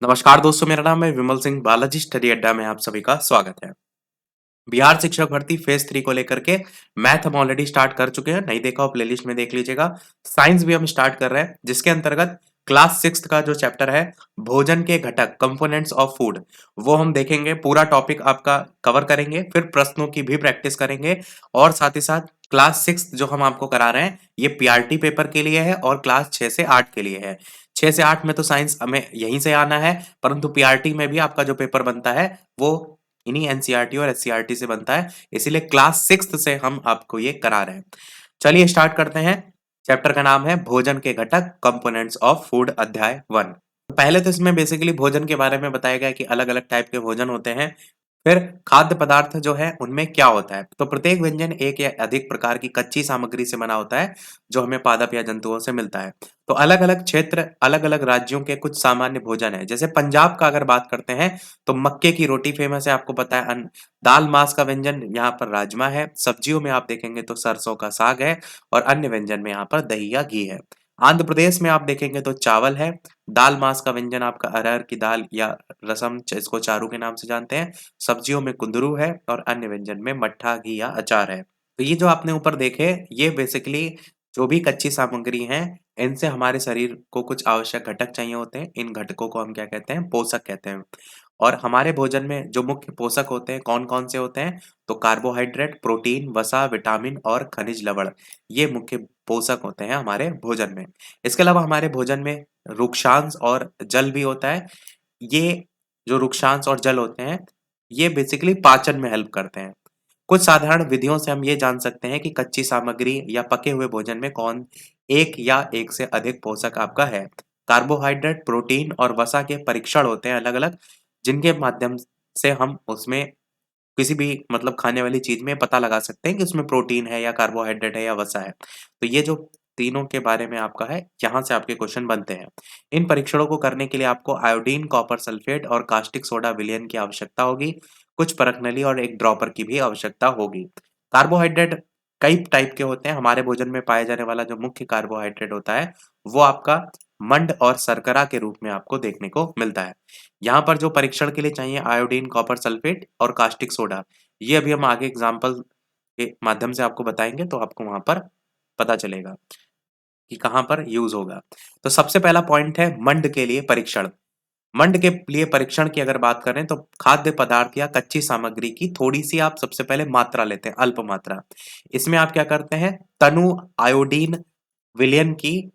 नमस्कार दोस्तों, मेरा नाम है विमल सिंह। बालाजी स्टडी अड्डा में आप सभी का स्वागत है। बिहार शिक्षक भर्ती फेज 3 को लेकर के मैथ हम ऑलरेडी स्टार्ट कर चुके हैं। नहीं देखा हो प्लेलिस्ट में देख लीजिएगा। साइंस भी हम स्टार्ट कर रहे हैं, जिसके अंतर्गत क्लास 6 का जो चैप्टर है भोजन के घटक कंपोनेंट्स ऑफ फूड, वो हम देखेंगे। पूरा टॉपिक आपका कवर करेंगे, फिर प्रश्नों की भी प्रैक्टिस करेंगे। और साथ ही साथ क्लास 6 जो हम आपको करा रहे हैं, ये पीआरटी पेपर के लिए है और क्लास 6 से 8 के लिए है। 6 से 8 में तो साइंस हमें यहीं से आना है, परंतु पीआरटी में भी आपका जो पेपर बनता है वो इन्हीं एनसीईआरटी और एससीईआरटी से बनता है। इसीलिए क्लास 6 से हम आपको ये करा रहे हैं। चलिए स्टार्ट करते हैं। चैप्टर का नाम है भोजन के घटक कंपोनेंट्स ऑफ फूड, अध्याय 1। पहले तो इसमें बेसिकली भोजन के बारे में बताया गया कि अलग अलग टाइप के भोजन होते हैं। फिर खाद्य पदार्थ जो है उनमें क्या होता है, तो प्रत्येक व्यंजन एक या अधिक प्रकार की कच्ची सामग्री से बना होता है, जो हमें पादप या जंतुओं से मिलता है। तो अलग अलग क्षेत्र, अलग अलग राज्यों के कुछ सामान्य भोजन है। जैसे पंजाब का अगर बात करते हैं तो मक्के की रोटी फेमस है, आपको पता है। दाल मांस का व्यंजन यहाँ पर राजमा है। सब्जियों में आप देखेंगे तो सरसों का साग है। और अन्य व्यंजन में यहाँ पर दही या घी है। आंध्र प्रदेश में आप देखेंगे तो चावल है। दाल मांस का व्यंजन आपका अरहर की दाल या रसम, इसको चारू के नाम से जानते हैं। सब्जियों में कुंदरू है और अन्य व्यंजन में मट्ठा, घी या अचार है। तो ये जो आपने ऊपर देखे, ये बेसिकली जो भी कच्ची सामग्री हैं, इनसे हमारे शरीर को कुछ आवश्यक घटक चाहिए होते हैं। इन घटकों को हम क्या कहते हैं? पोषक कहते हैं। और हमारे भोजन में जो मुख्य पोषक होते हैं, कौन-कौन से होते हैं? तो कार्बोहाइड्रेट, प्रोटीन, वसा, विटामिन और खनिज लवण, ये मुख्य पोषक होते हैं हमारे भोजन में। इसके अलावा हमारे भोजन में रुक्षांश और जल भी होता है। ये जो रुक्षांश और जल होते हैं, ये बेसिकली पाचन में हेल्प करते हैं। कुछ साधारण विधियों से हम ये जान सकते हैं कि कच्ची सामग्री या पके हुए भोजन में कौन एक या एक से अधिक पोषक आपका है। कार्बोहाइड्रेट, प्रोटीन और वसा के परीक्षण होते हैं अलग-अलग, जिनके माध्यम से हम उसमें किसी भी मतलब खाने वाली चीज में पता लगा सकते हैं कि उसमें प्रोटीन है या कार्बोहाइड्रेट है या वसा है। तो ये जो तीनों के बारे में आपका है, यहाँ से आपके क्वेश्चन बनते हैं। इन परीक्षणों को करने के लिए आपको आयोडीन, कॉपर सल्फेट और कास्टिक सोडा विलयन की आवश्यकता होगी। कुछ परखनली और एक ड्रॉपर की भी आवश्यकता होगी। कार्बोहाइड्रेट कई टाइप के होते हैं। हमारे भोजन में पाए जाने वाला जो मुख्य कार्बोहाइड्रेट होता है, वो आपका मंड और शर्करा के रूप में आपको देखने को मिलता है। यहाँ पर जो परीक्षण के लिए चाहिए आयोडीन, कॉपर सल्फेट और कास्टिक सोडा, ये अभी हम आगे एग्जाम्पल के माध्यम से आपको बताएँगे, तो आपको वहाँ पर पता चलेगा कि कहाँ पर यूज़ होगा। तो सबसे पहला पॉइंट है मंड के लिए परीक्षण। मंड के लिए परीक्षण की अगर बात करें तो खाद्य पदार्थ या कच्ची सामग्री की थोड़ी-सी आप सबसे पहले मात्रा लेते हैं, अल्प मात्रा। इसमें आप क्या करते हैं, तनु आयोडीन विलयन की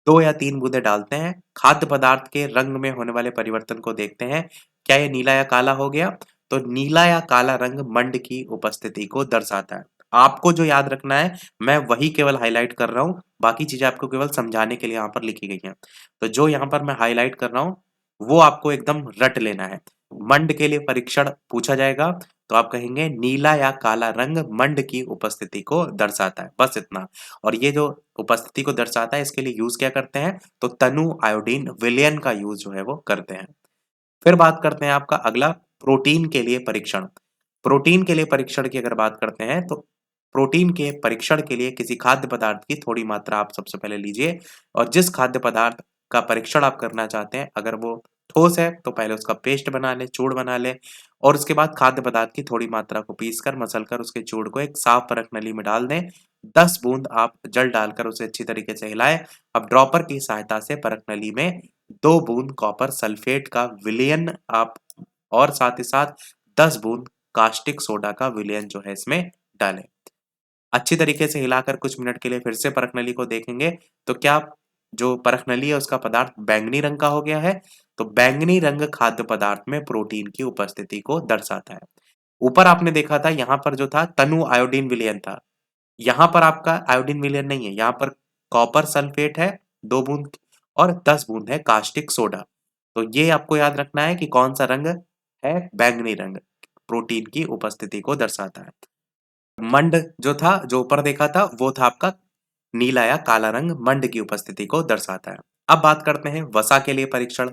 2 या 3 बूंदें डालते हैं। खाद्य पदार्थ के रंग में होने वाले परिवर्तन को देखते हैं। क्या ये नीला या काला हो गया? तो नीला या काला रंग मंड की उपस्थिति को दर्शाता है। आपको जो याद रखना है, मैं वही केवल हाइलाइट कर रहा हूँ, बाकी चीज़ें आपको केवल समझाने के लिए यहाँ पर लिखी गई हैं। तो जो यहाँ पर मैं हाइलाइट कर रहा हूँ, वो आपको एकदम रट लेना है। मंड के लिए परीक्षण पूछा जाएगा, तो आप कहेंगे नीला या काला रंग मंड की उपस्थिति को दर्शाता है, बस इतना। और ये जो उपस्थिति को दर्शाता है, इसके लिए यूज़ क्या करते हैं? तो तनु आयोडीन विलयन का यूज़ जो है वो करते हैं। फिर बात करते हैं आपका अगला प्रोटीन के लिए परीक्षण। प्रोटीन के लिए परीक्षण की अगर बात करते हैं, तो प्रोटीन के परीक्षण के लिए किसी खाद्य पदार्थ की थोड़ी मात्रा आप सबसे पहले लीजिए। और जिस खाद्य पदार्थ का परीक्षण आप करना चाहते हैं, अगर वो ठोस है तो पहले उसका पेस्ट बना लें, चूर्ण बना लें। और उसके बाद खाद्य पदार्थ की थोड़ी मात्रा को पीसकर, मसलकर उसके चूर्ण को एक साफ परख नली में डाल दें। 10 बूंद आप जल डालकर उसे अच्छी तरीके से हिलाएं। अब ड्रॉपर की सहायता से परख नली में 2 बूंद कॉपर सल्फेट का विलयन आप और साथ ही साथ 10 बूंद कास्टिक सोडा का विलयन जो है इसमें डालें। अच्छी तरीके से हिलाकर कुछ मिनट के लिए फिर से परख नली को देखेंगे, तो क्या जो परख नली है उसका पदार्थ बैंगनी रंग का हो गया है? तो बैंगनी रंग खाद्य पदार्थ में प्रोटीन की उपस्थिति को दर्शाता है। ऊपर आपने देखा था, यहाँ पर जो था तनु आयोडीन विलयन था। यहाँ पर आपका आयोडीन विलयन नहीं है, यहाँ पर कॉपर सल्फेट है 2 बूंद और 10 बूंद है कास्टिक सोडा। तो ये आपको याद रखना है कि कौन सा रंग है, बैंगनी रंग प्रोटीन की उपस्थिति को दर्शाता है। मंड जो था, जो ऊपर देखा था, वो था आपका नीला या काला रंग मंड की उपस्थिति को दर्शाता है। अब बात करते हैं वसा के लिए परीक्षण।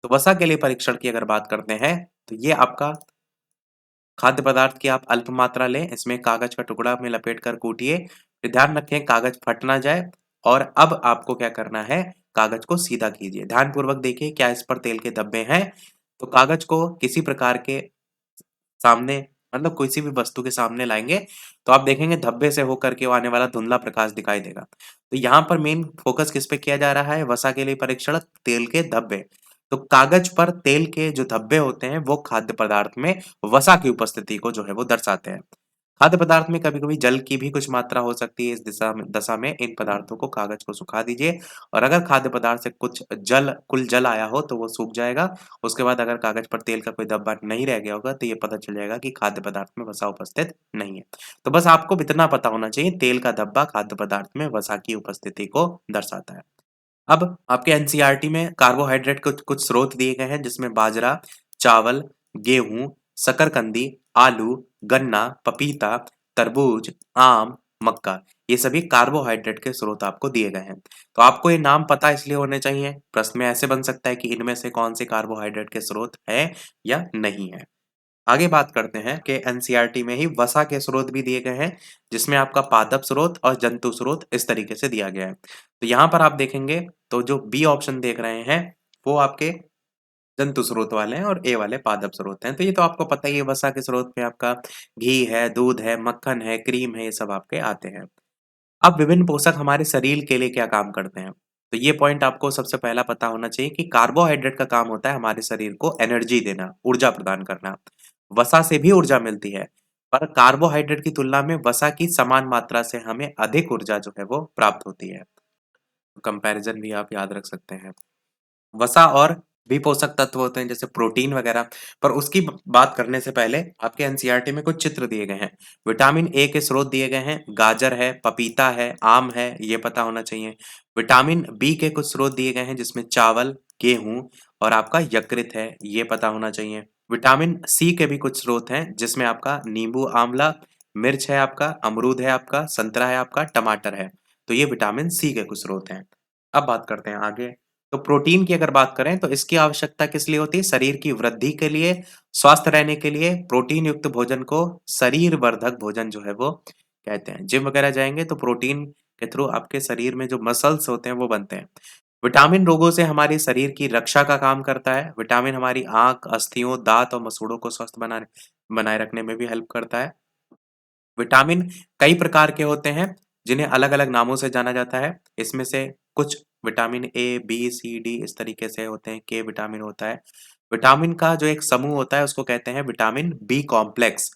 तो वसा के लिए परीक्षण की अगर बात करते हैं, तो ये आपका खाद्य पदार्थ की आप अल्प मात्रा लें, इसमें कागज का टुकड़ा में लपेट कर कूटिए। फिर ध्यान रखें कागज फट ना जाए और अब आपको क्या करना है, कागज को सीधा कीजिए। ध्यानपूर्वक देखिए क्या इस पर तेल के धब्बे हैं? तो कागज को किसी प्रकार के सामने मतलब किसी भी वस्तु के सामने लाएँगे, तो आप देखेंगे धब्बे से होकर के वो आने वाला धुंधला प्रकाश दिखाई देगा। तो यहाँ पर मेन फ़ोकस किस पे किया जा रहा है? वसा के लिए परीक्षण, तेल के धब्बे। तो कागज पर तेल के जो धब्बे होते हैं, वो खाद्य पदार्थ में वसा की उपस्थिति को जो है वो दर्शाते हैं। खाद्य पदार्थ में कभी-कभी जल की भी कुछ मात्रा हो सकती है। इस दशा में इन पदार्थों को कागज को सुखा दीजिए और अगर खाद्य पदार्थ से कुल जल आया हो तो वो सूख जाएगा। उसके बाद अगर कागज पर तेल का कोई धब्बा नहीं रह गया होगा तो ये पता चल जाएगा कि खाद्य पदार्थ में वसा उपस्थित नहीं है। तो बस आपको इतना पता होना चाहिए, तेल का धब्बा खाद्य पदार्थ में वसा की उपस्थिति को दर्शाता है। अब आपके एनसीईआरटी में कार्बोहाइड्रेट कुछ कुछ स्रोत दिए गए हैं जिसमें बाजरा, चावल, गेहूँ, शकरकंदी, आलू, गन्ना, पपीता, तरबूज, आम, मक्का, ये सभी कार्बोहाइड्रेट के स्रोत आपको दिए गए हैं। तो आपको ये नाम पता इसलिए होने चाहिए, प्रश्न में ऐसे बन सकता है कि इनमें से कौन से कार्बोहाइड्रेट के स्रोत हैं या नहीं है। आगे बात करते हैं कि एनसीईआरटी में ही वसा के स्रोत भी दिए गए हैं, जिसमें आपका पादप स्रोत और जंतु स्रोत इस तरीके से दिया गया है। तो यहाँ पर आप देखेंगे तो जो बी ऑप्शन देख रहे हैं, वो आपके जंतु स्रोत वाले हैं और ए वाले पादप स्रोत हैं। तो ये तो आपको पता ही है, वसा के स्रोत में आपका घी है, दूध है, मक्खन है, क्रीम है, ये सब आपके आते हैं। अब विभिन्न पोषक हमारे शरीर के लिए क्या काम करते हैं? तो ये पॉइंट आपको सबसे पहला पता होना चाहिए कि कार्बोहाइड्रेट का काम होता है हमारे शरीर को एनर्जी देना, ऊर्जा प्रदान करना। वसा से भी ऊर्जा मिलती है, पर कार्बोहाइड्रेट की तुलना में वसा की समान मात्रा से हमें अधिक ऊर्जा जो है वो प्राप्त होती है। कंपैरिज़न भी आप याद रख सकते हैं। वसा और भी पोषक तत्व होते हैं जैसे प्रोटीन वगैरह, पर उसकी बात करने से पहले आपके एनसीईआरटी में कुछ चित्र दिए गए हैं। विटामिन ए के स्रोत दिए गए हैं, गाजर है, पपीता है, आम है, ये पता होना चाहिए। विटामिन बी के कुछ स्रोत दिए गए हैं जिसमें चावल, गेहूं और आपका यकृत है, ये पता होना चाहिए। विटामिन सी के भी कुछ स्रोत हैं जिसमें आपका नींबू, आंवला, मिर्च है आपका, अमरूद है आपका, संतरा है आपका, टमाटर है। तो ये विटामिन सी के कुछ स्रोत हैं। अब बात करते हैं आगे। तो प्रोटीन की अगर बात करें तो इसकी आवश्यकता किस लिए होती है? शरीर की वृद्धि के लिए, स्वस्थ रहने के लिए प्रोटीन युक्त भोजन को शरीर वर्धक भोजन जो है वो कहते हैं। जिम वगैरह जाएँगे तो प्रोटीन के थ्रू आपके शरीर में जो मसल्स होते हैं वो बनते हैं। विटामिन रोगों से हमारे शरीर की रक्षा का काम करता है। विटामिन हमारी आँख, अस्थियों, दाँत और मसूड़ों को स्वस्थ बनाए रखने में भी हेल्प करता है। विटामिन कई प्रकार के होते हैं, जिन्हें अलग-अलग नामों से जाना जाता है। इसमें से कुछ vitamin A, B, C, D इस तरीके से होते हैं, के विटामिन होता है। विटामिन का जो एक समूह होता है उसको कहते हैं विटामिन बी कॉम्प्लेक्स।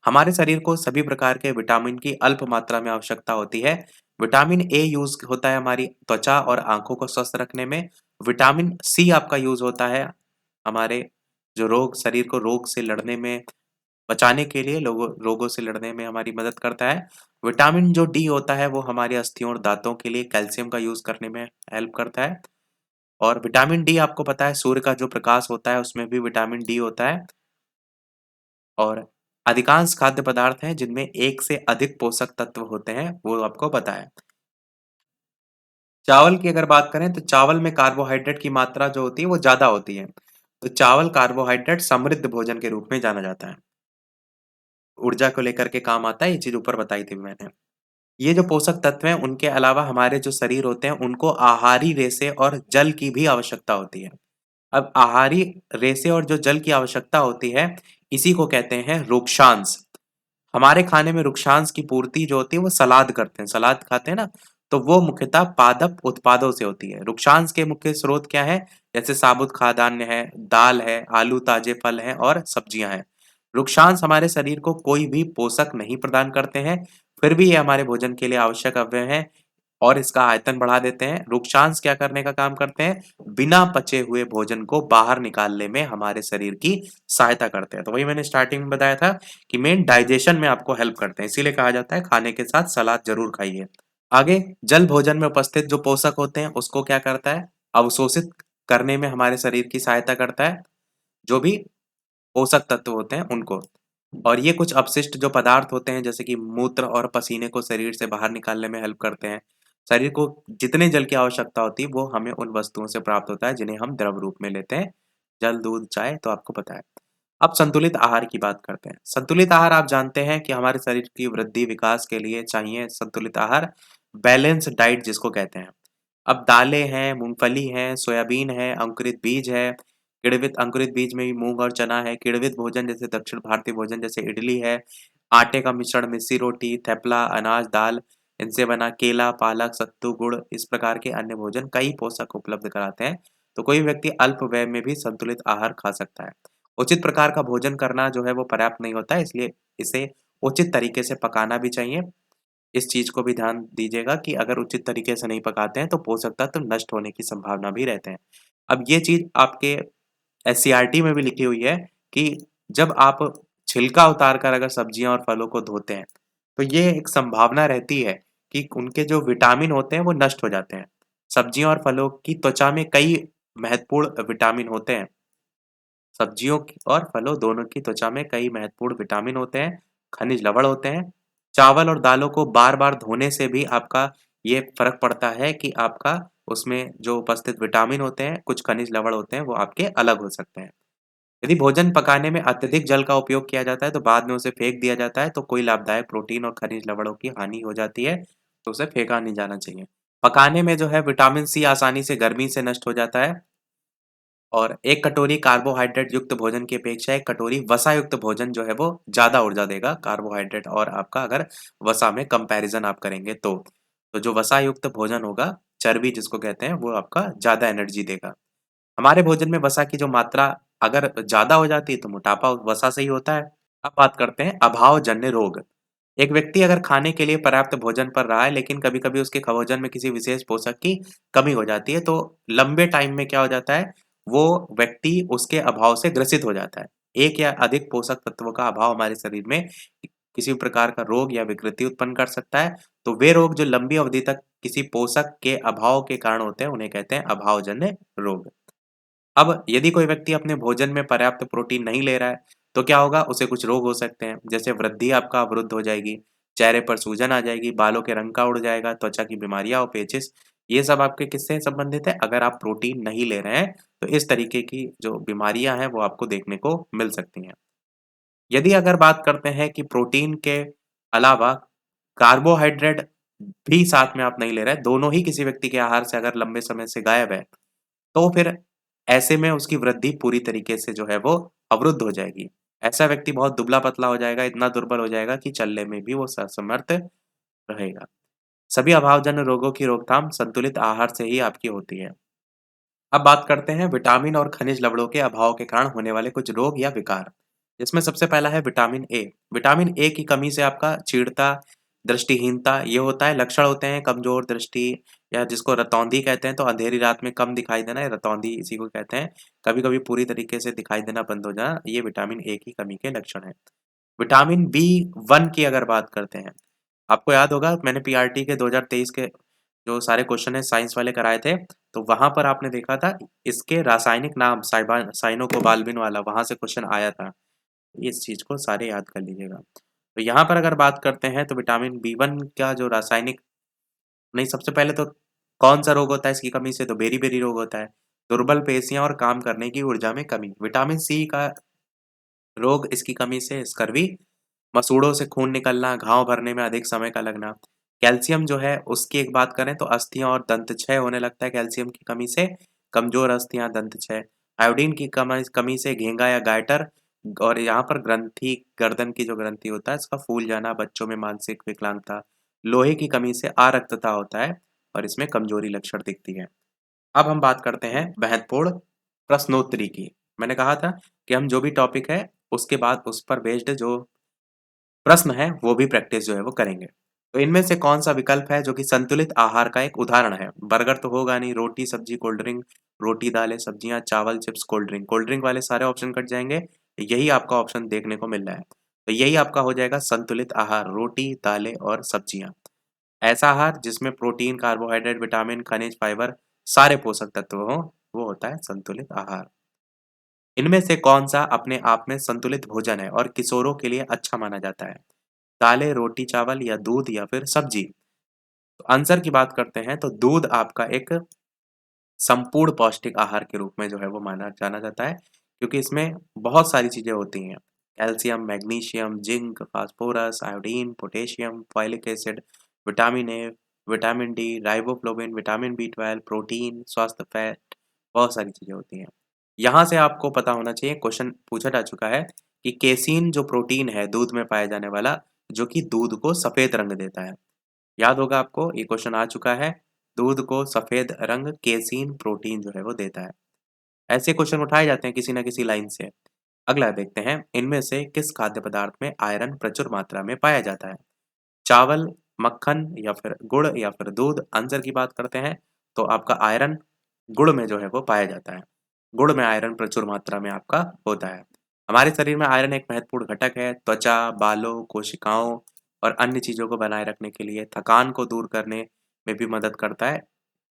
हमारे शरीर को सभी प्रकार के विटामिन की अल्प मात्रा में आवश्यकता होती है। विटामिन ए यूज़ होता है हमारी त्वचा और आँखों को स्वस्थ रखने में। विटामिन सी आपका यूज़ होता है हमारे जो शरीर को रोग से लड़ने में बचाने के लिए रोगों से लड़ने में हमारी मदद करता है। विटामिन जो डी होता है वो हमारे अस्थियों और दाँतों के लिए कैल्शियम का यूज़ करने में हेल्प करता है। और विटामिन डी आपको पता है सूर्य का जो प्रकाश होता है उसमें भी विटामिन डी होता है। और अधिकांश खाद्य पदार्थ हैं जिनमें एक से अधिक पोषक तत्व होते हैं, वो आपको पता है। चावल की अगर बात करें तो चावल में कार्बोहाइड्रेट की मात्रा जो होती है वो ज़्यादा होती है। तो चावल कार्बोहाइड्रेट समृद्ध भोजन के रूप में जाना जाता है। ऊर्जा को लेकर के काम आता है, ये चीज़ ऊपर बताई थी मैंने। ये जो पोषक तत्व हैं, उनके अलावा हमारे जो शरीर होते हैं, उनको आहारी रेशे और जल की भी आवश्यकता होती है। अब आहारी रेशे और जो जल की आवश्यकता होती है, इसी को कहते हैं रुक्षांश। हमारे खाने में रुक्षांश की पूर्ति जो होती है, वो सलाद करते हैं। सलाद खाते हैं ना, तो वो मुख्यतः पादप उत्पादों से होती है। रुक्षांश के मुख्य स्रोत क्या हैं? जैसे साबुत खाद्यान्न है, दाल है, आलू, ताजे फल हैं और सब्जियाँ हैं। रुक्षांश हमारे शरीर को कोई भी पोषक नहीं प्रदान करते हैं, फिर भी ये हमारे भोजन के लिए आवश्यक अवयव हैं और इसका आयतन बढ़ा देते हैं। रुक्षांश क्या करने का काम करते हैं? बिना पचे हुए भोजन को बाहर निकालने में हमारे शरीर की सहायता करते हैं। तो वही मैंने स्टार्टिंग में बताया था कि मेन डाइजेशन में आपको हेल्प करते हैं। इसीलिए कहा जाता है खाने के साथ सलाद ज़रूर खाइए। आगे जल भोजन में उपस्थित जो पोषक होते हैं उसको क्या करता है? अवशोषित करने में हमारे शरीर की सहायता करता है। जो भी पोषक तत्व होते हैं उनको। और ये कुछ अपशिष्ट जो पदार्थ होते हैं जैसे कि मूत्र और पसीने को शरीर से बाहर निकालने में हेल्प करते हैं। शरीर को जितने जल की आवश्यकता होती है वो हमें उन वस्तुओं से प्राप्त होता है जिन्हें हम द्रव रूप में लेते हैं। जल, दूध, चाय तो आपको पता है। अब संतुलित आहार की बात करते हैं। संतुलित आहार आप जानते हैं कि हमारे शरीर की वृद्धि विकास के लिए चाहिए संतुलित आहार। बैलेंस डाइट जिसको कहते हैं। अब दालें हैं, मूँगफली है, सोयाबीन है, अंकुरित बीज है, किण्वित अंकुरित बीज में भी मूँग और चना है, किण्वित भोजन जैसे दक्षिण भारतीय भोजन जैसे इडली है, आटे का मिश्रण मिस्सी रोटी, थेपला, अनाज, दाल, इनसे बना केला, पालक, सत्तू, गुड़, इस प्रकार के अन्य भोजन कई पोषक उपलब्ध कराते हैं। तो कोई व्यक्ति अल्प व्यय में भी संतुलित आहार खा सकता है। उचित प्रकार का भोजन करना जो है वो पर्याप्त नहीं होता है, इसलिए इसे उचित तरीके से पकाना भी चाहिए। इस चीज़ को भी ध्यान दीजिएगा कि अगर उचित तरीके से नहीं पकाते हैं तो पोषक तत्व नष्ट होने की संभावना भी रहते हैं। अब ये चीज़ आपके एससीईआरटी में भी लिखी हुई है कि जब आप छिलका उतार कर अगर सब्जियाँ और फलों को धोते हैं, तो ये एक संभावना रहती है कि उनके जो विटामिन होते हैं वो नष्ट हो जाते हैं। सब्जियों और फलों की त्वचा में कई महत्वपूर्ण विटामिन होते हैं। सब्जियों की और फलों दोनों की त्वचा में कई महत्वपूर्ण विटामिन होते हैं, खनिज लवण होते हैं। चावल और दालों को बार-बार धोने से भी आपका ये फ़र्क पड़ता है कि आपका उसमें जो उपस्थित विटामिन होते हैं, कुछ खनिज लवण होते हैं, वो आपके अलग हो सकते हैं। यदि भोजन पकाने में अत्यधिक जल का उपयोग किया जाता है, तो बाद में उसे फेंक दिया जाता है, तो कोई लाभदायक प्रोटीन और खनिज लवणों की हानि हो जाती है, तो उसे फेंका नहीं जाना चाहिए। पकाने में जो है विटामिन सी आसानी से गर्मी से नष्ट हो जाता है। और 1 कटोरी कार्बोहाइड्रेट युक्त भोजन की अपेक्षा 1 कटोरी वसा युक्त भोजन जो है वो ज़्यादा ऊर्जा देगा, कार्बोहाइड्रेट और आपका अगर वसा में कंपैरिज़न आप करेंगे तो। तो जो वसा युक्त भोजन होगा, चर्बी जिसको कहते हैं, वो आपका ज़्यादा एनर्जी देगा। हमारे भोजन में वसा की जो मात्रा अगर ज़्यादा हो जाती है, तो मोटापा वसा से ही होता है। अब बात करते हैं अभावजन्य रोग। एक व्यक्ति अगर खाने के लिए पर्याप्त भोजन पर रहा है, लेकिन कभी-कभी उसके भोजन में किसी विशेष पोषक की कमी हो जाती है, तो लंबे टाइम में क्या हो जाता है, वो व्यक्ति उसके अभाव से ग्रसित हो जाता है। एक या अधिक पोषक तत्वों का अभाव हमारे शरीर में किसी भी प्रकार का रोग या विकृति उत्पन्न कर सकता है। तो वे रोग जो लंबी अवधि तक किसी पोषक के अभाव के कारण होते हैं, उन्हें कहते हैं अभावजन्य रोग। अब यदि कोई व्यक्ति अपने भोजन में पर्याप्त प्रोटीन नहीं ले रहा है, तो क्या होगा? उसे कुछ रोग हो सकते हैं, जैसे वृद्धि आपका अवरुद्ध हो जाएगी, चेहरे पर सूजन आ जाएगी, बालों के रंग का उड़ जाएगा, त्वचा की बीमारियाँ और पेचिश, ये सब आपके किससे संबंधित है? अगर आप प्रोटीन नहीं ले रहे हैं, तो इस तरीके की जो बीमारियाँ हैं, वो आपको देखने को मिल सकती हैं। यदि अगर बात करते हैं कि प्रोटीन के अलावा कार्बोहाइड्रेट भी साथ में आप नहीं ले रहे हैं, दोनों ही किसी व्यक्ति के आहार से अगर लंबे समय से गायब है, तो फिर ऐसे में उसकी वृद्धि पूरी तरीके से जो है वो अवरुद्ध हो जाएगी। ऐसा व्यक्ति बहुत दुबला-पतला हो जाएगा, इतना दुर्बल हो जाएगा कि चलने में भी वो असमर्थ रहेगा। सभी अभावजन्य रोगों की रोकथाम संतुलित आहार से ही आपकी होती है। अब बात करते हैं विटामिन और खनिज लवणों के अभाव के कारण होने वाले कुछ रोग या विकार। इसमें सबसे पहला है विटामिन ए। विटामिन ए की कमी से आपका चीड़ता, दृष्टिहीनता ये होता है, लक्षण होते हैं कमजोर दृष्टि या जिसको रतौंधी कहते हैं, तो अंधेरी रात में कम दिखाई देना, ये रतौंधी इसी को कहते हैं। कभी-कभी पूरी तरीके से दिखाई देना बंद हो जाना, ये विटामिन ए की कमी के लक्षण हैं। विटामिन बी 1 की अगर बात करते हैं, आपको याद होगा मैंने पीआरटी के 2023 के जो सारे क्वेश्चन है साइंस वाले कराए थे, तो वहाँ पर आपने देखा था इसके रासायनिक नाम साइनोकोबाल्मिन वाला वहाँ से क्वेश्चन आया था। इस चीज़ को सारे याद कर लीजिएगा। तो यहाँ पर अगर बात करते हैं तो विटामिन बी 1 का जो रासायनिक नहीं, सबसे पहले तो कौन-सा रोग होता है इसकी कमी से? तो बेरी-बेरी रोग होता है। दुर्बल पेशियाँ और काम करने की ऊर्जा में कमी। विटामिन सी का रोग इसकी कमी से स्कर्वी, मसूड़ों से खून निकलना, घाव भरने में अधिक समय का लगना। कैल्शियम जो है उसकी एक बात करें तो अस्थियाँ और दंत क्षय होने लगता है कैल्शियम की कमी से, कमज़ोर अस्थियाँ, दंत क्षय। आयोडीन की कमी से घेंगा या गायटर और यहाँ पर ग्रंथि गर्दन की जो ग्रंथि होता है इसका फूल जाना, बच्चों में मानसिक विकलांगता। लोहे की कमी से अरक्तता होता है और इसमें कमज़ोरी लक्षण दिखती है। अब हम बात करते हैं महत्वपूर्ण प्रश्नोत्तरी की। मैंने कहा था कि हम जो भी टॉपिक है उसके बाद उस पर बेस्ड जो प्रश्न है वो भी प्रैक्टिस जो है वो करेंगे। तो इनमें से कौन-सा विकल्प है जो कि संतुलित आहार का एक उदाहरण है? बर्गर तो होगा नहीं, रोटी, सब्जी, कोल्ड ड्रिंक, रोटी, दालें, सब्जियाँ, चावल, chips, cold drink. Cold drink वाले सारे ऑप्शन कट जाएँगे, यही आपका ऑप्शन देखने को मिल रहा है। तो यही आपका हो जाएगा संतुलित आहार, रोटी, दालें और सब्जियाँ। ऐसा आहार जिसमें प्रोटीन, कार्बोहाइड्रेट, विटामिन, खनिज, फाइबर सारे पोषक तत्व हों, वो होता है संतुलित आहार। इनमें से कौन-सा अपने आप में संतुलित भोजन है और किशोरों के लिए अच्छा माना जाता है? दालें, रोटी, चावल या दूध या फिर सब्जी? तो आंसर की बात करते हैं तो दूध आपका एक संपूर्ण पौष्टिक आहार के रूप में जो है वो माना जाना जाता है, क्योंकि इसमें बहुत सारी चीज़ें होती हैं। Calcium, magnesium, zinc, phosphorus, iodine, potassium, folic acid, vitamin A, vitamin D, riboflavin, vitamin B12, protein, स्वस्थ फैट, बहुत सारी चीज़ें होती हैं। यहाँ से आपको पता होना चाहिए, क्वेश्चन पूछा जा चुका है कि केसीन जो प्रोटीन है दूध में पाया जाने वाला, जो कि दूध को सफ़ेद रंग देता है। याद होगा आपको, ये क्वेश्चन आ चुका है। दूध को सफ़ेद रंग केसीन प्रोटीन जो है वो देता है। ऐसे क्वेश्चन उठाए जाते हैं किसी न किसी लाइन से। अगला देखते हैं, इनमें से किस खाद्य पदार्थ में आयरन प्रचुर मात्रा में पाया जाता है? चावल, मक्खन या फिर गुड़ या फिर दूध? आंसर की बात करते हैं तो आपका आयरन गुड़ में जो है वो पाया जाता है। गुड़ में आयरन प्रचुर मात्रा में आपका होता है। हमारे शरीर में आयरन एक महत्वपूर्ण घटक है। त्वचा, बालों, कोशिकाओं और अन्य चीज़ों को बनाए रखने के लिए, थकान को दूर करने में भी मदद करता है।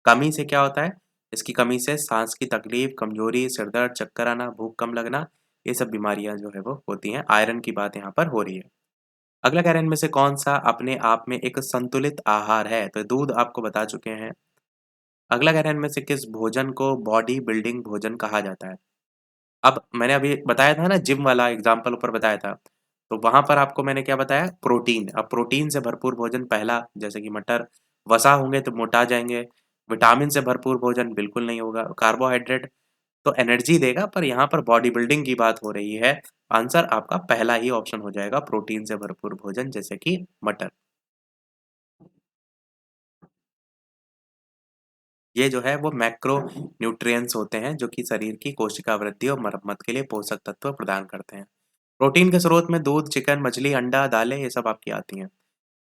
कमी से क्या होता है? इसकी कमी से सांस की तकलीफ, कमजोरी, सिर दर्द, चक्कर आना, भूख कम लगना, ये सब बीमारियां जो है वो होती हैं। आयरन की बात यहाँ पर हो रही है। अगला कह रहे हैं, इनमें से कौन-सा अपने आप में एक संतुलित आहार है? तो दूध आपको बता चुके हैं। अगला कह रहे हैं, इनमें से किस भोजन को बॉडी बिल्डिंग भोजन कहा जाता है? अब मैंने अभी बताया था ना, जिम वाला एग्ज़ाम्पल ऊपर बताया था, तो वहाँ पर आपको मैंने क्या बताया? प्रोटीन। अब प्रोटीन से भरपूर भोजन पहला, जैसे कि मटर, वसा होंगे तो मोटा जाएँगे। विटामिन से भरपूर भोजन बिल्कुल नहीं होगा। कार्बोहाइड्रेट तो एनर्जी देगा, पर यहाँ पर बॉडी बिल्डिंग की बात हो रही है। आंसर आपका पहला ही ऑप्शन हो जाएगा, प्रोटीन से भरपूर भोजन जैसे कि मटर। ये जो है वो मैक्रो न्यूट्रिएंट्स होते हैं जो कि शरीर की कोशिका वृद्धि और मरम्मत के लिए पोषक तत्व प्रदान करते हैं। प्रोटीन के स्रोत में दूध, चिकन, मछली, अंडा, दालें, ये सब आपकी आती हैं।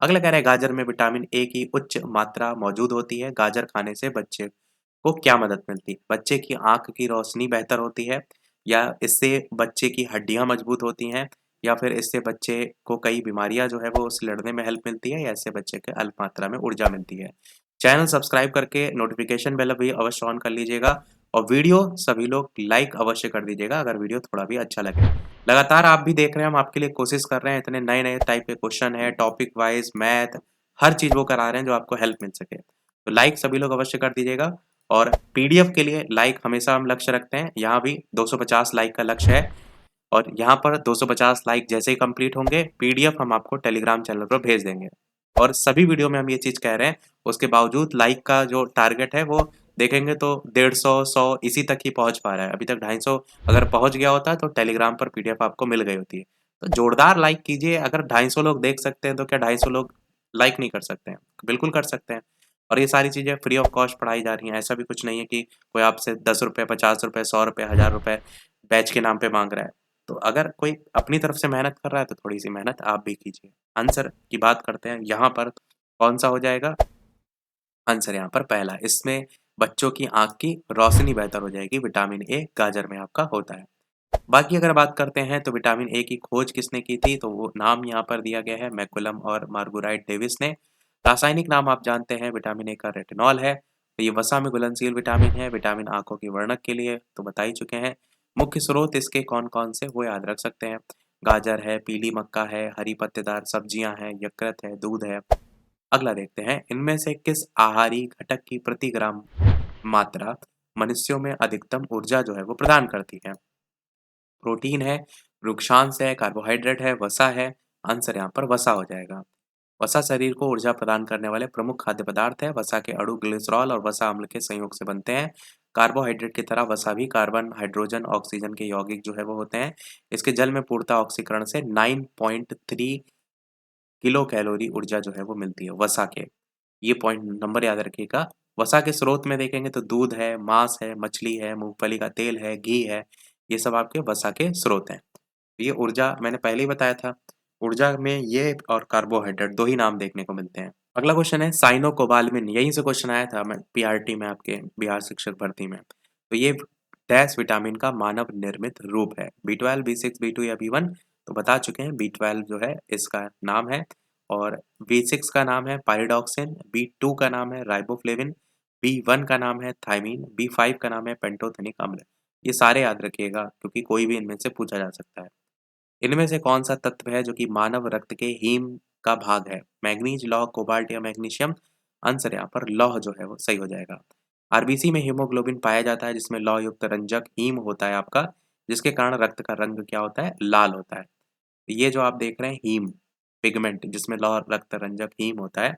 अगला कह रहा है, गाजर में विटामिन ए की उच्च मात्रा मौजूद होती है। गाजर खाने से बच्चे को क्या मदद मिलती है? बच्चे की आँख की रोशनी बेहतर होती है, या इससे बच्चे की हड्डियाँ मजबूत होती हैं, या फिर इससे बच्चे को कई बीमारियाँ जो है वो उससे लड़ने में हेल्प मिलती है, या इससे बच्चे को अल्प मात्रा में ऊर्जा मिलती है। चैनल सब्सक्राइब करके नोटिफ़िकेशन बेल भी अवश्य ऑन कर लीजिएगा, और वीडियो सभी लोग लाइक अवश्य कर दीजिएगा अगर वीडियो थोड़ा भी अच्छा लगे। लगातार आप भी देख रहे हैं, हम आपके लिए कोशिश कर रहे हैं, इतने नए-नए टाइप के क्वेश्चन हैं, टॉपिक वाइज़, मैथ, हर चीज़ वो करा रहे हैं जो आपको हेल्प मिल सके। तो लाइक सभी लोग अवश्य कर दीजिएगा, और पीडीएफ के लिए लाइक हमेशा हम लक्ष्य रखते हैं। यहाँ भी 250 लाइक का लक्ष्य है, और यहाँ पर 250 लाइक जैसे ही कंप्लीट होंगे, पीडीएफ हम आपको टेलीग्राम चैनल पर भेज देंगे। और सभी वीडियो में हम ये चीज़ कह रहे हैं, उसके बावजूद लाइक का जो टारगेट है वो देखेंगे तो 150, 100 इसी तक ही पहुँच पा रहा है। अभी तक 250 अगर पहुँच गया होता तो टेलीग्राम पर पीडीएफ आपको मिल गई होती है। तो जोरदार लाइक कीजिए, अगर 250 लोग देख सकते हैं तो क्या 250 लोग लाइक नहीं कर सकते हैं? बिल्कुल कर सकते हैं। और ये सारी चीज़ें फ्री ऑफ कॉस्ट पढ़ाई जा रही हैं। ऐसा भी कुछ नहीं है कि कोई आपसे ₹10, ₹50, ₹100, ₹1000 बैच के नाम पे माँग रहा है। तो अगर कोई अपनी तरफ से मेहनत कर रहा है तो थोड़ी-सी मेहनत आप भी कीजिए। आंसर की बात करते हैं, यहाँ पर कौन-सा हो जाएगा? आंसर यहाँ पर पहला, इसमें बच्चों की आँख की रोशनी बेहतर हो जाएगी, विटामिन ए गाजर में आपका होता है। बाकी अगर बात करते हैं तो विटामिन ए की खोज किसने की थी? तो वो नाम यहाँ पर दिया गया है, मैकुलम और मार्गुराइट डेविस ने। रासायनिक नाम आप जानते हैं, विटामिन ए का रेटिनॉल है। तो ये वसा में घुलनशील विटामिन है, विटामिन आँखों की वर्णक के लिए तो बता ही चुके हैं। मुख्य स्रोत इसके कौन-कौन से, वो याद रख सकते हैं। गाजर है, पीली मक्का है, हरी पत्तेदार सब्जियाँ हैं, यकृत है, दूध है। अगला देखते हैं, इनमें से किस आहारी घटक की प्रति ग्राम मात्रा मनुष्यों में अधिकतम ऊर्जा जो है वो प्रदान करती है? प्रोटीन है, वृक्षांश है, कार्बोहाइड्रेट है, वसा है? आंसर यहाँ पर वसा हो जाएगा। वसा शरीर को ऊर्जा प्रदान करने वाले प्रमुख खाद्य पदार्थ है। वसा के अणु ग्लिसरॉल और वसा अम्ल के संयोग से बनते हैं। कार्बोहाइड्रेट की तरह वसा भी कार्बन, हाइड्रोजन, ऑक्सीजन के यौगिक जो है वो होते हैं। इसके जल में पूर्णतः ऑक्सीकरण से 9.3 किलो कैलोरी ऊर्जा जो है वो मिलती है वसा के। ये पॉइंट नंबर याद रखिएगा। वसा के स्रोत में देखेंगे तो दूध है, मांस है, मछली है, मूंगफली का तेल है, घी है, ये सब आपके वसा के स्रोत हैं। ये ऊर्जा मैंने पहले ही बताया था, ऊर्जा में ये और कार्बोहाइड्रेट 2 ही नाम देखने को मिलते हैं। अगला क्वेश्चन है, साइनोकोबाल्मिन, यहीं से क्वेश्चन आया था मैं पीआरटी में, आपके बिहार शिक्षक भर्ती में। तो ये डैश विटामिन का मानव निर्मित रूप है। बी12, बी6, बी2 या बी1? तो बता चुके हैं, बी12 जो है इसका नाम है, और बी6 का नाम है पायरिडॉक्सिन, बी2 का नाम है राइबोफ्लेविन, बी1 का नाम है थायमीन, बी5 का नाम है पेंटोथेनिक अम्ल। ये सारे याद रखिएगा क्योंकि कोई भी इनमें से पूछा जा सकता है। इनमें से कौन-सा तत्व है जो कि मानव रक्त के हीम का भाग है? मैंगनीज, लौह, कोबाल्ट या मैग्नीशियम? आंसर यहाँ पर लौह जो है वो सही हो जाएगा। आरबीसी में हीमोग्लोबिन पाया जाता है जिसमें लौह युक्त रंजक हीम होता है आपका, जिसके कारण रक्त का रंग क्या होता है? लाल होता है। तो ये जो आप देख रहे हैं हीम, पिगमेंट जिसमें लौह रक्त रंजक हीम होता है,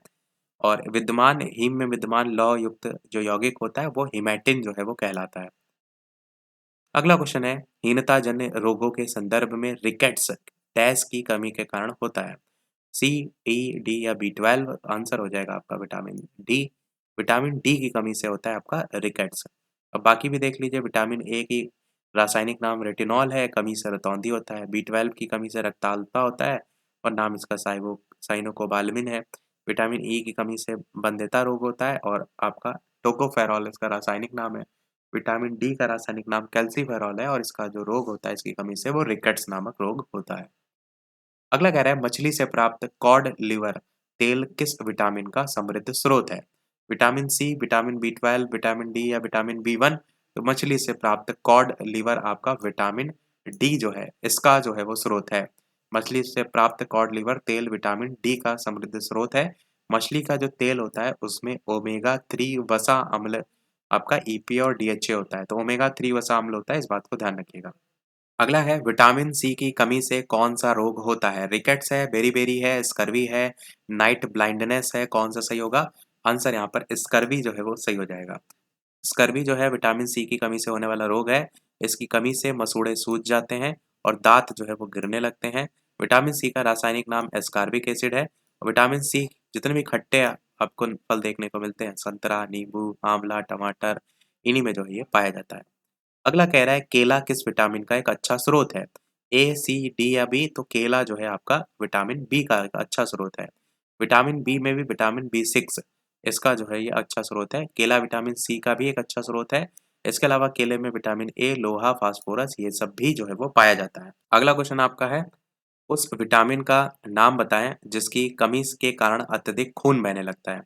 और विद्यमान हीम में विद्यमान लौह युक्त जो यौगिक होता है वो हिमैटिन जो है वो कहलाता है। अगला क्वेश्चन है, हीनता जन्य रोगों के संदर्भ में रिकेट्स डैश की कमी के कारण होता है। सी, डी, डी या B12 आंसर हो जाएगा आपका विटामिन डी। विटामिन डी की कमी से होता है आपका रिकेट्स। अब बाकी भी देख लीजिए, विटामिन ए की रासायनिक नाम रेटिनॉल है, कमी से रतौंधी होता है। B12 की कमी से रक्ताल्पता होता है और नाम इसका साइनोकोबाल्मिन है। विटामिन ई की कमी से बंध्यता रोग होता है और आपका टोकोफेरॉल इसका रासायनिक नाम है। विटामिन डी का रासायनिक नाम कैल्सीफेरॉल है और इसका जो रोग होता है इसकी कमी से वो रिकेट्स नामक रोग होता है। अगला कह रहा है, मछली से प्राप्त कॉड लिवर तेल किस विटामिन का समृद्ध स्रोत है? Vitamin C, vitamin B12, vitamin D या विटामिन B1? तो मछली से प्राप्त कॉड लिवर आपका विटामिन डी जो है इसका जो है वो स्रोत है। मछली से प्राप्त कॉड लिवर तेल विटामिन डी का समृद्ध स्रोत है। मछली का जो तेल होता है उसमें ओमेगा 3 वसा अम्ल आपका EPA और DHA होता है, तो ओमेगा 3 वसा अम्ल होता है, इस बात को ध्यान रखिएगा। अगला है, विटामिन सी की कमी से कौन-सा रोग होता है? रिकेट्स है, बेरी-बेरी है, स्कर्वी है, नाइट ब्लाइंडनेस है, कौन-सा सही होगा? आंसर यहाँ पर स्कर्वी जो है वो सही हो जाएगा। स्कर्वी जो है विटामिन सी की कमी से होने वाला रोग है। इसकी कमी से मसूड़े सूज जाते हैं और दाँत जो है वो गिरने लगते हैं। विटामिन सी का रासायनिक नाम एस्कॉर्बिक एसिड है। विटामिन सी जितने भी खट्टे आपको फल देखने को मिलते हैं, संतरा, नींबू, आंवला, टमाटर, इन्हीं में जो है ये पाया जाता है। अगला कह रहा है, केला किस विटामिन का एक अच्छा स्रोत है? ए, सी, डी या बी? तो केला जो है आपका विटामिन बी का एक अच्छा स्रोत है। विटामिन बी में भी विटामिन B6 इसका जो है ये अच्छा स्रोत है। केला विटामिन सी का भी एक अच्छा स्रोत है। इसके अलावा केले में विटामिन ए, लोहा, फास्फोरस ये सब भी जो है वो पाया जाता है। अगला क्वेश्चन आपका है, उस विटामिन का नाम बताएं जिसकी कमी के कारण अत्यधिक खून बहने लगता है।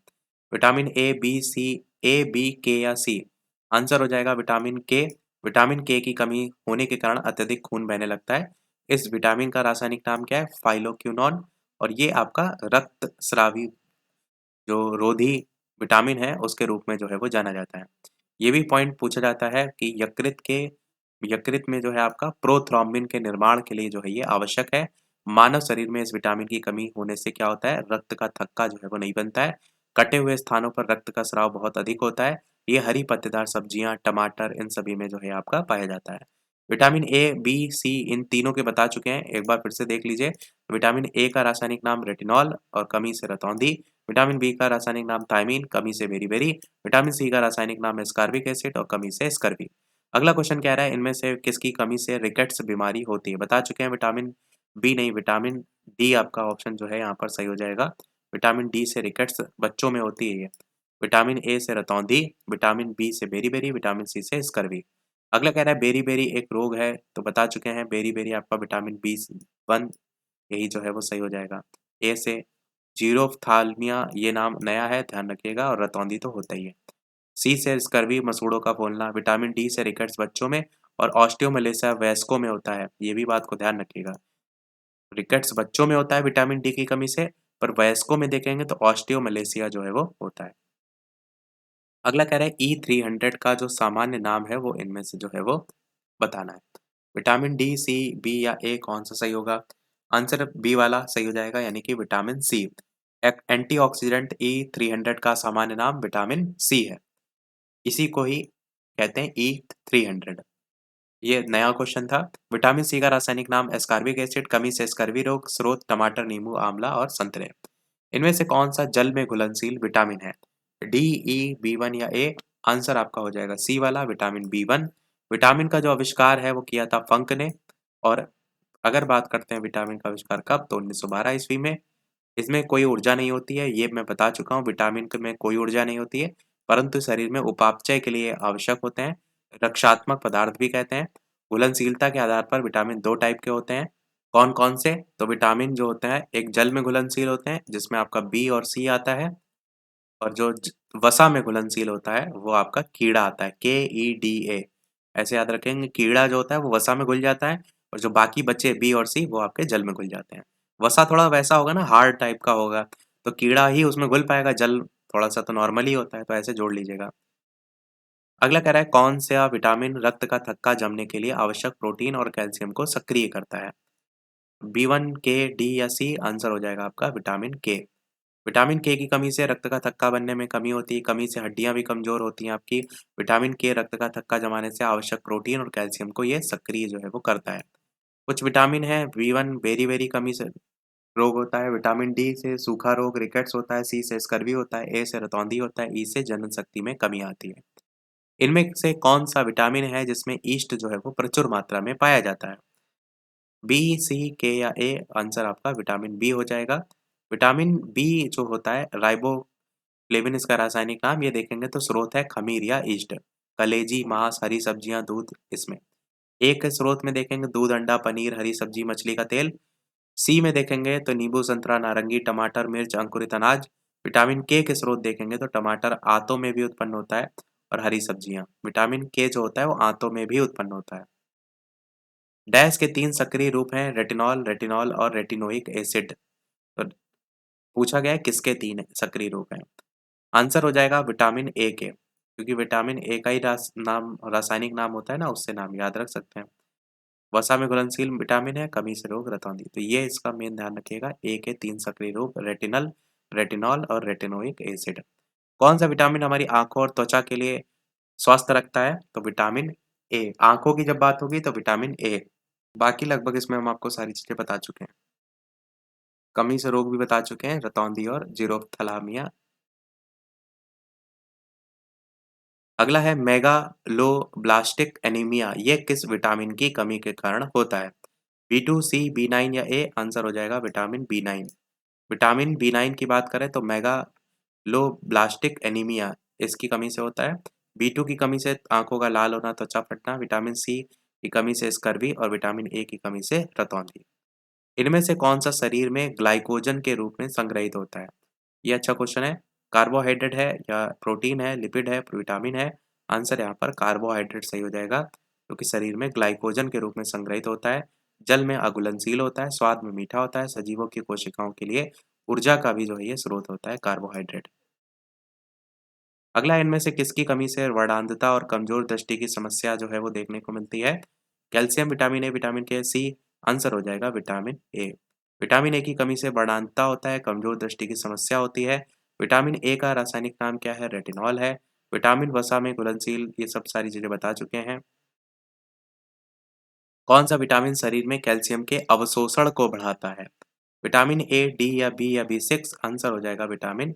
Vitamin A, B, C, A, B, K या सी? आंसर हो जाएगा विटामिन के। विटामिन के की कमी होने के कारण अत्यधिक खून बहने लगता है। इस विटामिन का रासायनिक नाम क्या है? फाइलोक्विनोन। और ये आपका रक्तस्रावी जो रोधी विटामिन है उसके रूप में जो है वो जाना जाता है। ये भी पॉइंट पूछा जाता है कि यकृत में जो है आपका प्रोथ्रोम्बिन के निर्माण के लिए जो है ये आवश्यक है। मानव शरीर में इस विटामिन की कमी होने से क्या होता है? रक्त का थक्का जो है वो नहीं बनता है। कटे हुए स्थानों पर रक्त का स्राव बहुत अधिक होता है। ये हरी पत्तेदार सब्जियां, टमाटर इन सभी में जो है आपका पाया जाता है। विटामिन ए, बी, सी इन तीनों के बता चुके हैं, एक बार फिर से देख लीजिए। विटामिन ए का रासायनिक नाम रेटिनॉल और कमी से रतौंधी। विटामिन बी का रासायनिक नाम थायमीन, कमी से बेरी-बेरी। विटामिन सी का रासायनिक नाम एस्कॉर्बिक एसिड और कमी से स्कर्वी। अगला क्वेश्चन कह रहा है, इनमें से किसकी कमी से रिकेट्स बीमारी होती है? बता चुके हैं विटामिन बी नहीं, विटामिन डी आपका ऑप्शन जो है यहाँ पर सही हो जाएगा। विटामिन डी से रिकेट्स बच्चों में होती है ये। विटामिन ए से रतौंधी, विटामिन बी से बेरी-बेरी, विटामिन सी से स्कर्वी। अगला कह रहा है, बेरी-बेरी एक रोग है, तो बता चुके हैं बेरी-बेरी आपका विटामिन B1 यही जो है वो सही हो जाएगा। ए से जीरोफ्थाल्मिया ये नाम नया है, ध्यान रखिएगा, और रतौंधी तो होता ही है। सी से स्कर्वी मसूड़ों का फूलना, विटामिन डी से रिकेट्स बच्चों में और ऑस्टियोमलेशिया वयस्कों में होता है, ये भी बात को ध्यान रखिएगा। रिकेट्स बच्चों में होता है विटामिन डी की कमी से, पर वयस्कों में देखेंगे तो ऑस्टियोमलेशिया जो है वो होता है। अगला कह रहा है, E300 का जो सामान्य नाम है वो इनमें से जो है वो बताना है। विटामिन डी, सी, बी या ए कौन सा सही होगा? आंसर बी वाला सही हो जाएगा, यानी कि विटामिन सी। एंटीऑक्सीडेंट E300 का सामान्य नाम विटामिन सी है। इसी को ही कहते हैं E300। ये नया क्वेश्चन था। विटामिन सी का रासायनिक नाम एस्कॉर्बिक एसिड, कमी से स्कर्वी रोग, स्रोत टमाटर, नींबू, आंवला और संतरे। इनमें से कौन सा जल में घुलनशील विटामिन है? डी, ई, B1 या ए? आंसर आपका हो जाएगा सी वाला विटामिन B1। विटामिन का जो आविष्कार है वो किया था फंक ने। और अगर बात करते हैं विटामिन का आविष्कार कब, तो 1912 ईस्वी में। इसमें कोई ऊर्जा नहीं होती है, ये मैं बता चुका हूँ, विटामिन में कोई ऊर्जा नहीं होती है, परंतु शरीर में उपापचय के लिए आवश्यक होते हैं। रक्षात्मक पदार्थ भी कहते हैं। घुलनशीलता के आधार पर विटामिन 2 टाइप के होते हैं। कौन-कौन से? तो विटामिन जो होते हैं, एक जल में घुलनशील होते हैं, जिसमें आपका बी और सी आता है, और जो वसा में घुलनशील होता है वो आपका कीड़ा आता है, KEDA। ऐसे याद रखेंगे, कीड़ा जो होता है वो वसा में घुल जाता है और जो बाकी बचे बी और सी वो आपके जल में घुल जाते हैं। वसा थोड़ा वैसा होगा ना, हार्ड टाइप का होगा, तो कीड़ा ही उसमें घुल पाएगा, जल थोड़ा सा तो नॉर्मली होता है, तो ऐसे जोड़ लीजिएगा। अगला कह रहा है, कौन सा विटामिन रक्त का थक्का जमने के लिए आवश्यक प्रोटीन और कैल्शियम को सक्रिय करता है? B1, के, डी या सी? आंसर हो जाएगा आपका विटामिन के। विटामिन के की कमी से रक्त का थक्का बनने में कमी होती है, कमी से हड्डियाँ भी कमज़ोर होती हैं आपकी। विटामिन के रक्त का थक्का जमाने से आवश्यक प्रोटीन और कैल्शियम को ये सक्रिय जो है वो करता है। कुछ विटामिन हैं, बी1 बेरी-बेरी कमी से रोग होता है, विटामिन डी से सूखा रोग रिकेट्स होता है, सी से स्कर्वी होता है, ए से रतौंधी होता है, ई से जनन शक्ति में कमी आती है। इनमें से कौन-सा विटामिन है जिसमें ईस्ट जो है वो प्रचुर मात्रा में पाया जाता है? बी, सी, के या ए? आंसर आपका विटामिन बी हो जाएगा। विटामिन बी जो होता है राइबोफ्लेविन इसका रासायनिक नाम, ये देखेंगे तो स्रोत है खमीर या ईस्ट। कलेजी, मांस, हरी सब्जियाँ, दूध इसमें। ए के स्रोत में देखेंगे दूध, अंडा, पनीर, हरी सब्जी, मछली का तेल। सी में देखेंगे तो नींबू, संतरा, नारंगी, टमाटर, मिर्च, अंकुरित अनाज। विटामिन के स्रोत देखेंगे तो टमाटर आंतों में भी उत्पन्न होता है और हरी सब्जियाँ। विटामिन के जो होता है वो आंतों में भी उत्पन्न होता है। डैश के 3 सक्रिय रूप हैं रेटिनॉल, रेटिनॉल और रेटिनोइक एसिड। तो पूछा गया है किसके 3 सक्रिय रूप हैं? आंसर हो जाएगा विटामिन ए के, क्योंकि विटामिन ए का ही रासायनिक नाम होता है ना, उससे नाम याद रख सकते हैं। वसा में घुलनशील विटामिन है, कमी से रोग रतौंधी। तो ये इसका मेन ध्यान रखिएगा, ए के 3 सक्रिय रूप रेटिनल, रेटिनॉल और रेटिनोइक एसिड। कौन सा विटामिन हमारी आंखों और त्वचा के लिए स्वस्थ रखता है? तो विटामिन ए। आंखों की जब बात होगी तो विटामिन ए। बाकी लगभग इसमें हम आपको सारी चीजें बता चुके हैं। कमी से रोग भी बता चुके हैं, रतौंधी और जीरोफ्थाल्मिया। अगला है मेगालोब्लास्टिक एनीमिया, ये किस विटामिन की कमी के कारण होता है? बी2, सी, बी9 या ए? आंसर हो जाएगा विटामिन बी9। विटामिन बी9 की बात करें तो मेगालोब्लास्टिक एनीमिया इसकी कमी से होता है। बी2 की कमी से आंखों का लाल होना, त्वचा फटना। विटामिन सी की कमी से स्कर्वी और विटामिन ए की कमी से रतौंधी। इनमें से कौन सा शरीर में ग्लाइकोजन के रूप में संग्रहित होता है? ये अच्छा क्वेश्चन है। कार्बोहाइड्रेट है या प्रोटीन है, लिपिड है, विटामिन है? आंसर यहाँ पर कार्बोहाइड्रेट सही हो जाएगा, क्योंकि शरीर में ग्लाइकोजन के रूप में संग्रहित होता है। जल में अघुलनशील होता है, स्वाद में मीठा होता है, सजीवों की कोशिकाओं के लिए ऊर्जा का भी जो है ये स्रोत होता है कार्बोहाइड्रेट। अगला इनमें से किसकी कमी से वर्णांधता और कमजोर दृष्टि की समस्या जो है वो देखने को मिलती है? कैल्शियम, विटामिन ए, विटामिन के, सी? आंसर हो जाएगा विटामिन ए। विटामिन ए की कमी से वर्णांधता होता है, कमजोर दृष्टि की समस्या होती है। विटामिन ए का रासायनिक नाम क्या है? रेटिनॉल है। विटामिन वसा में घुलनशील, ये सब सारी चीजें बता चुके हैं। कौन सा विटामिन शरीर में कैल्शियम के अवशोषण को बढ़ाता है? विटामिन ए, डी या बी या बी6? आंसर हो जाएगा विटामिन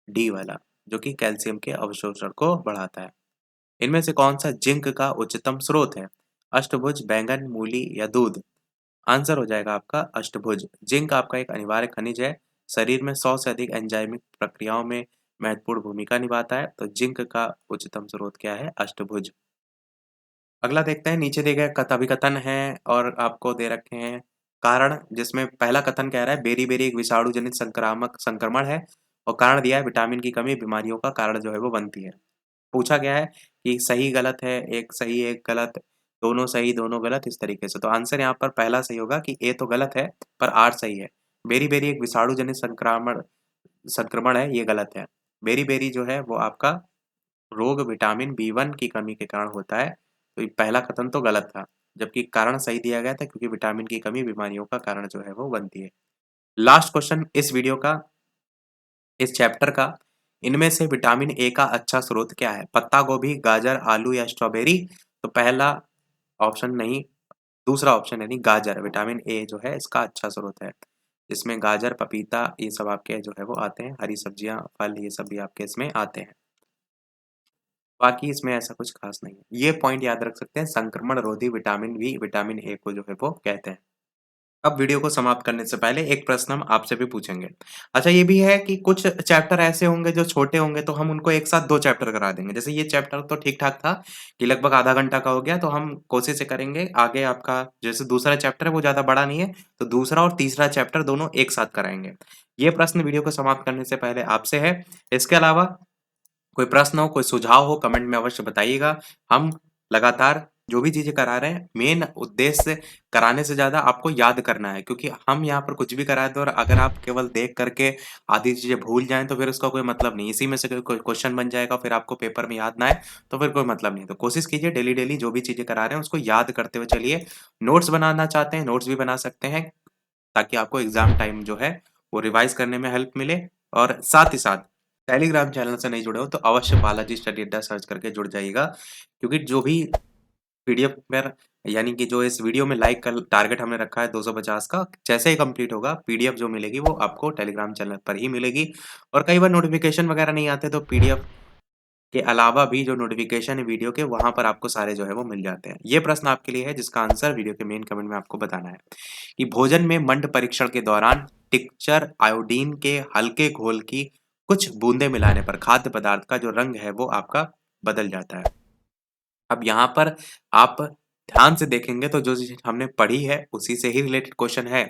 डी वाला, जो कि कैल्शियम के अवशोषण को बढ़ाता है। इनमें से कौन सा जिंक का उच्चतम स्रोत है? अष्टभुज, बैंगन, मूली या दूध? आंसर हो जाएगा आपका अष्टभुज। जिंक आपका एक अनिवार्य खनिज है, शरीर में 100 से अधिक एंजाइमिक प्रक्रियाओं में महत्वपूर्ण भूमिका निभाता है। तो जिंक का उच्चतम स्रोत क्या है? अष्टभुज। अगला देखते हैं, नीचे दिए गए अभिकथन है और आपको दे रखे हैं कारण, जिसमें पहला कथन कह रहा है बेरी बेरी एक विषाणु जनित संक्रामक संक्रमण है और कारण दिया है विटामिन की कमी बीमारियों का कारण जो है वो बनती है। पूछा गया है कि सही गलत है, एक सही एक गलत, दोनों सही दोनों गलत, इस तरीके से। तो आंसर यहाँ पर पहला सही होगा कि ए तो गलत है पर आर सही है। बेरी बेरी एक विषाणु जनित संक्रामण संक्रमण है, ये गलत है। बेरी बेरी जो है वो आपका रोग विटामिन बी1 की कमी के कारण होता है। तो ये पहला कथन तो गलत था, जबकि कारण सही दिया गया था, क्योंकि विटामिन की कमी बीमारियों का कारण जो है वो बनती है। लास्ट क्वेश्चन इस वीडियो का, इस चैप्टर का, इनमें से विटामिन ए का अच्छा स्रोत क्या है? पत्ता गोभी, गाजर, आलू या स्ट्रॉबेरी? तो पहला ऑप्शन नहीं, दूसरा ऑप्शन यानी गाजर। विटामिन ए जो है इसका अच्छा स्रोत है। इसमें गाजर, पपीता ये सब आपके जो है वो आते हैं, हरी सब्जियां, फल ये सब भी आपके इसमें आते हैं। बाकी इसमें ऐसा कुछ खास नहीं है। ये पॉइंट याद रख सकते हैं, संक्रमण रोधी विटामिन बी विटामिन ए को जो है वो कहते हैं। अब वीडियो को समाप्त करने से पहले एक प्रश्न हम आपसे भी पूछेंगे। अच्छा, ये भी है कि कुछ चैप्टर ऐसे होंगे जो छोटे होंगे तो हम उनको एक साथ 2 चैप्टर करा देंगे। जैसे ये चैप्टर तो ठीक-ठाक था कि लगभग आधा घंटा का हो गया, तो हम कोशिश ये करेंगे आगे आपका जैसे दूसरा चैप्टर है वो ज़्यादा बड़ा नहीं है, तो दूसरा और तीसरा चैप्टर दोनों एक साथ कराएँगे। ये प्रश्न वीडियो को समाप्त करने से पहले आपसे है। इसके अलावा कोई प्रश्न हो, कोई सुझाव हो, कमेंट में अवश्य बताइएगा। हम लगातार जो भी चीज़ें करा रहे हैं, मेन उद्देश्य कराने से ज़्यादा आपको याद करना है, क्योंकि हम यहाँ पर कुछ भी करा दें और अगर आप केवल देख करके आधी चीज़ें भूल जाएँ, तो फिर उसका कोई मतलब नहीं। इसी में से कोई क्वेश्चन बन जाएगा, फिर आपको पेपर में याद ना आए, तो फिर कोई मतलब नहीं। तो कोशिश कीजिए डेली-डेली जो भी चीज़ें करा रहे हैं, उसको याद करते हुए चलिए। नोट्स बनाना चाहते हैं, नोट्स भी बना सकते हैं, ताकि आपको एग्ज़ाम टाइम जो है, वो रिवाइज़ करने में हेल्प मिले। और साथ ही साथ टेलीग्राम चैनल से नहीं जुड़े हो तो अवश्य बालाजी स्टडी अड्डा सर्च करके जुड़ जाइएगा, क्योंकि जो भी पीडीएफ पर यानी कि जो इस वीडियो में लाइक का टारगेट हमने रखा है 250 का, जैसे ही कंप्लीट होगा पीडीएफ जो मिलेगी वो आपको टेलीग्राम चैनल पर ही मिलेगी। और कई बार नोटिफिकेशन वगैरह नहीं आते तो पीडीएफ के अलावा भी जो नोटिफिकेशन है वीडियो के वहाँ पर आपको सारे जो है वो मिल जाते हैं। ये प्रश्न आपके लिए है जिसका आंसर वीडियो के मेन कमेंट में आपको बताना है कि भोजन में मंड परीक्षण के दौरान टिंचर आयोडीन के हल्के घोल की कुछ बूंदे मिलाने पर खाद्य पदार्थ का जो रंग है वो आपका बदल जाता है। अब यहाँ पर आप ध्यान से देखेंगे तो जो चीज़ हमने पढ़ी है उसी से ही रिलेटेड क्वेश्चन है।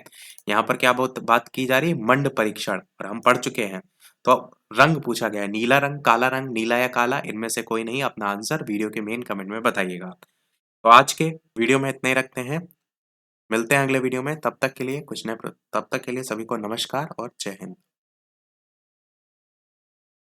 यहाँ पर क्या बहुत बात की जा रही है मंड परीक्षण और हम पढ़ चुके हैं। तो अब रंग पूछा गया है नीला रंग, काला रंग, नीला या काला इनमें से कोई नहीं अपना आंसर वीडियो के मेन कमेंट में बताइएगा। तो आज के वीडियो में इतना ही रखते हैं। मिलते हैं अगले वीडियो में तब तक के लिए सभी को नमस्कार और जय हिंद।